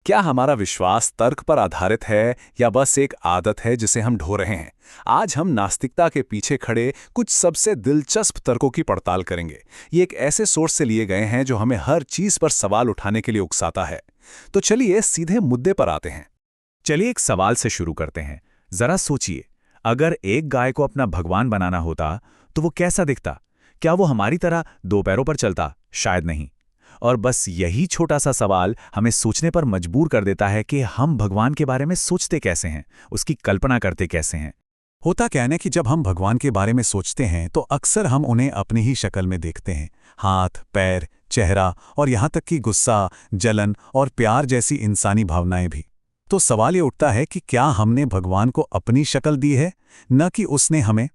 क्या हमारा विश्वास तर्क पर आधारित है या बस एक आदत है जिसे हम ढो रहे हैं? आज हम नास्तिकता के पीछे खड़े कुछ सबसे दिलचस्प तर्कों की पड़ताल करेंगे। ये एक ऐसे सोर्स से लिए गए हैं जो हमें हर चीज पर सवाल उठाने के लिए उकसाता है। तो चलिए सीधे मुद्दे पर आते हैं। चलिए एक सवाल से शुरू करते हैं। जरा सोचिए, अगर एक गाय को अपना भगवान बनाना होता तो वो कैसा दिखता? क्या वो हमारी तरह दो पैरों पर चलता? शायद नहीं। और बस यही छोटा सा सवाल हमें सोचने पर मजबूर कर देता है कि हम भगवान के बारे में सोचते कैसे हैं, उसकी कल्पना करते कैसे हैं। होता क्या है ना कि जब हम भगवान के बारे में सोचते हैं तो अक्सर हम उन्हें अपनी ही शक्ल में देखते हैं। हाथ, पैर, चेहरा और यहाँ तक कि गुस्सा, जलन और प्यार जैसी इंसानी भावनाएं भी। तो सवाल ये उठता है कि क्या हमने भगवान को अपनी शक्ल दी है, न कि उसने हमें?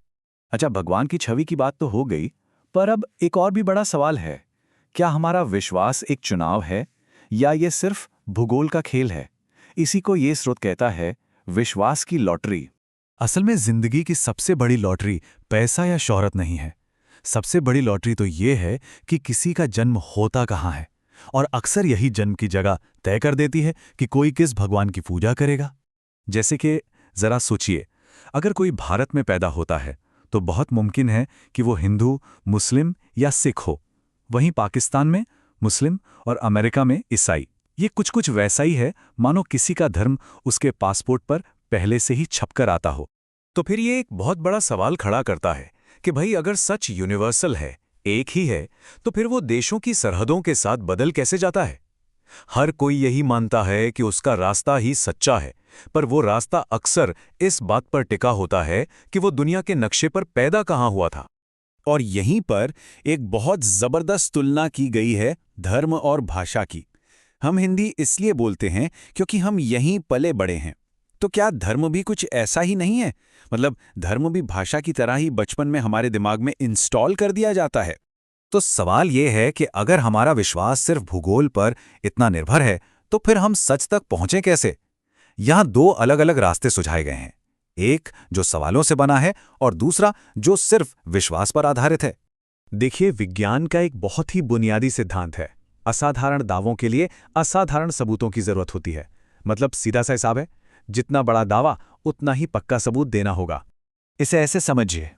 अच्छा, भगवान की छवि की बात तो हो गई, पर अब एक और भी बड़ा सवाल है। क्या हमारा विश्वास एक चुनाव है या ये सिर्फ भूगोल का खेल है? इसी को ये स्रोत कहता है विश्वास की लॉटरी। असल में जिंदगी की सबसे बड़ी लॉटरी पैसा या शोहरत नहीं है। सबसे बड़ी लॉटरी तो ये है कि किसी का जन्म होता कहाँ है, और अक्सर यही जन्म की जगह तय कर देती है कि कोई किस भगवान की पूजा करेगा। जैसे कि जरा सोचिए, अगर कोई भारत में पैदा होता है तो बहुत मुमकिन है कि वो हिंदू, मुस्लिम या सिख हो। वहीं पाकिस्तान में मुस्लिम और अमेरिका में ईसाई। ये कुछ वैसा ही है मानो किसी का धर्म उसके पासपोर्ट पर पहले से ही छपकर आता हो। तो फिर ये एक बहुत बड़ा सवाल खड़ा करता है कि भाई अगर सच यूनिवर्सल है, एक ही है, तो फिर वो देशों की सरहदों के साथ बदल कैसे जाता है? हर कोई यही मानता है कि उसका रास्ता ही सच्चा है, पर वो रास्ता अक्सर इस बात पर टिका होता है कि वो दुनिया के नक्शे पर पैदा कहाँ हुआ था। और यहीं पर एक बहुत जबरदस्त तुलना की गई है धर्म और भाषा की। हम हिंदी इसलिए बोलते हैं क्योंकि हम यहीं पले बड़े हैं। तो क्या धर्म भी कुछ ऐसा ही नहीं है? मतलब धर्म भी भाषा की तरह ही बचपन में हमारे दिमाग में इंस्टॉल कर दिया जाता है। तो सवाल यह है कि अगर हमारा विश्वास सिर्फ भूगोल पर इतना निर्भर है तो फिर हम सच तक पहुंचे कैसे? यहां दो अलग अलग रास्ते सुझाए गए हैं। एक जो सवालों से बना है और दूसरा जो सिर्फ विश्वास पर आधारित है। देखिए, विज्ञान का एक बहुत ही बुनियादी सिद्धांत है, असाधारण दावों के लिए असाधारण सबूतों की जरूरत होती है। मतलब सीधा सा हिसाब है, जितना बड़ा दावा उतना ही पक्का सबूत देना होगा। इसे ऐसे समझिए,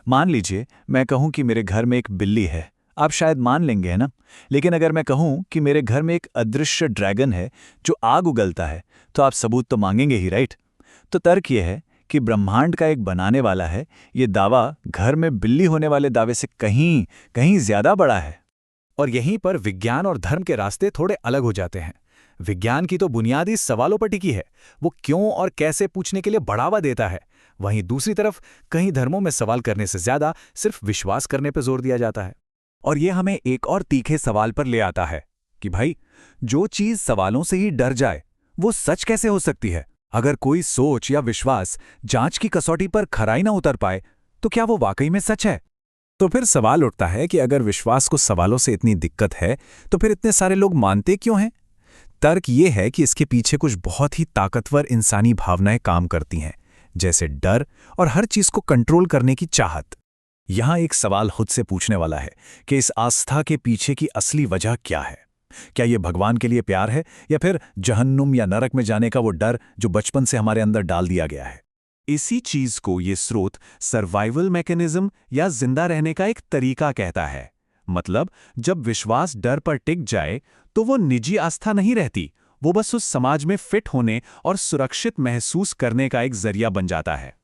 मान लीजिए मैं कहूं कि मेरे घर में एक बिल्ली है, आप शायद मान लेंगे, है ना? लेकिन अगर मैं कहूं कि मेरे घर में एक अदृश्य ड्रैगन है जो आग उगलता है, तो आप सबूत तो मांगेंगे ही, राइट? तो तर्क यह है कि ब्रह्मांड का एक बनाने वाला है, ये दावा घर में बिल्ली होने वाले दावे से कहीं कहीं ज्यादा बड़ा है। और यहीं पर विज्ञान और धर्म के रास्ते थोड़े अलग हो जाते हैं। विज्ञान की तो बुनियादी सवालों पर टिकी है, वो क्यों और कैसे पूछने के लिए बढ़ावा देता है। वहीं दूसरी तरफ कई धर्मों में सवाल करने से ज्यादा सिर्फ विश्वास करने पर जोर दिया जाता है। और ये हमें एक और तीखे सवाल पर ले आता है कि भाई, जो चीज सवालों से ही डर जाए वो सच कैसे हो सकती है? अगर कोई सोच या विश्वास जांच की कसौटी पर खराई ना उतर पाए तो क्या वो वाकई में सच है? तो फिर सवाल उठता है कि अगर विश्वास को सवालों से इतनी दिक्कत है तो फिर इतने सारे लोग मानते क्यों हैं? तर्क ये है कि इसके पीछे कुछ बहुत ही ताकतवर इंसानी भावनाएं काम करती हैं, जैसे डर और हर चीज को कंट्रोल करने की चाहत। यहां एक सवाल खुद से पूछने वाला है कि इस आस्था के पीछे की असली वजह क्या है? क्या ये भगवान के लिए प्यार है या फिर जहन्नुम या नरक में जाने का वो डर जो बचपन से हमारे अंदर डाल दिया गया है? इसी चीज को ये स्रोत सर्वाइवल मैकेनिज्म या जिंदा रहने का एक तरीका कहता है। मतलब जब विश्वास डर पर टिक जाए तो वो निजी आस्था नहीं रहती, वो बस उस समाज में फिट होने और सुरक्षित महसूस करने का एक जरिया बन जाता है।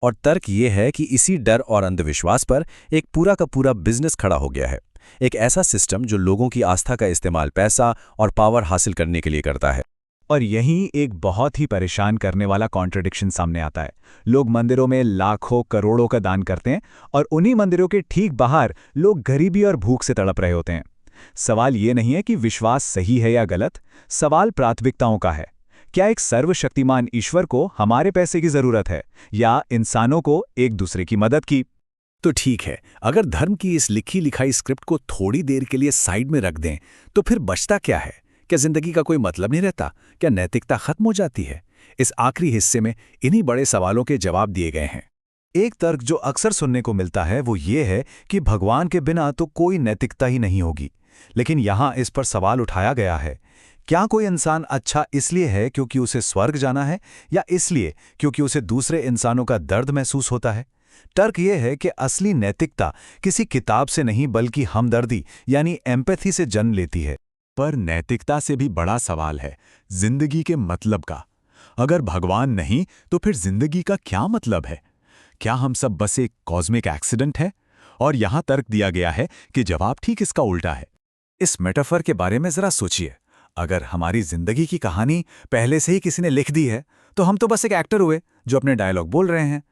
और तर्क ये है कि इसी डर और अंधविश्वास पर एक पूरा का पूरा बिजनेस खड़ा हो गया है। एक ऐसा सिस्टम जो लोगों की आस्था का इस्तेमाल पैसा और पावर हासिल करने के लिए करता है। और यहीं एक बहुत ही परेशान करने वाला कॉन्ट्रडिक्शन सामने आता है। लोग मंदिरों में लाखों करोड़ों का दान करते हैं और उन्हीं मंदिरों के ठीक बाहर लोग गरीबी और भूख से तड़प रहे होते हैं। सवाल ये नहीं है कि विश्वास सही है या गलत, सवाल प्राथमिकताओं का है। क्या एक सर्वशक्तिमान ईश्वर को हमारे पैसे की जरूरत है या इंसानों को एक दूसरे की मदद की? तो ठीक है, अगर धर्म की इस लिखी लिखाई स्क्रिप्ट को थोड़ी देर के लिए साइड में रख दें तो फिर बचता क्या है? क्या जिंदगी का कोई मतलब नहीं रहता? क्या नैतिकता खत्म हो जाती है? इस आखिरी हिस्से में इन्हीं बड़े सवालों के जवाब दिए गए हैं। एक तर्क जो अक्सर सुनने को मिलता है वो ये है कि भगवान के बिना तो कोई नैतिकता ही नहीं होगी। लेकिन यहां इस पर सवाल उठाया गया है, क्या कोई इंसान अच्छा इसलिए है क्योंकि उसे स्वर्ग जाना है, या इसलिए क्योंकि उसे दूसरे इंसानों का दर्द महसूस होता है? तर्क यह है कि असली नैतिकता किसी किताब से नहीं बल्कि हमदर्दी यानी एम्पैथी से जन्म लेती है। पर नैतिकता से भी बड़ा सवाल है जिंदगी के मतलब का। अगर भगवान नहीं तो फिर जिंदगी का क्या मतलब है? क्या हम सब बस एक कॉस्मिक एक्सीडेंट है? और यहां तर्क दिया गया है कि जवाब ठीक इसका उल्टा है। इस मेटाफर के बारे में जरा सोचिए। अगर हमारी जिंदगी की कहानी पहले से ही किसी ने लिख दी है तो हम तो बस एक एक्टर हुए जो अपने डायलॉग बोल रहे हैं।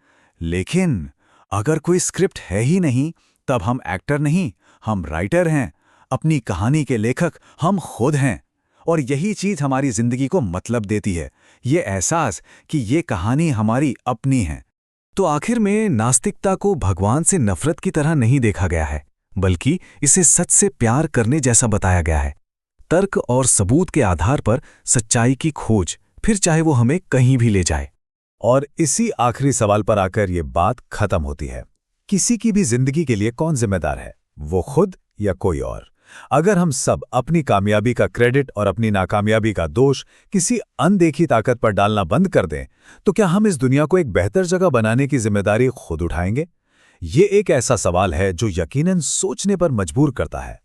लेकिन अगर कोई स्क्रिप्ट है ही नहीं, तब हम एक्टर नहीं, हम राइटर हैं। अपनी कहानी के लेखक हम खुद हैं। और यही चीज हमारी जिंदगी को मतलब देती है, ये एहसास कि ये कहानी हमारी अपनी है। तो आखिर में नास्तिकता को भगवान से नफरत की तरह नहीं देखा गया है, बल्कि इसे सच से प्यार करने जैसा बताया गया है। तर्क और सबूत के आधार पर सच्चाई की खोज, फिर चाहे वो हमें कहीं भी ले जाए। और इसी आखिरी सवाल पर आकर ये बात खत्म होती है। किसी की भी जिंदगी के लिए कौन जिम्मेदार है, वो खुद या कोई और? अगर हम सब अपनी कामयाबी का क्रेडिट और अपनी नाकामयाबी का दोष किसी अनदेखी ताकत पर डालना बंद कर दें, तो क्या हम इस दुनिया को एक बेहतर जगह बनाने की जिम्मेदारी खुद उठाएंगे? ये एक ऐसा सवाल है जो यकीनन सोचने पर मजबूर करता है।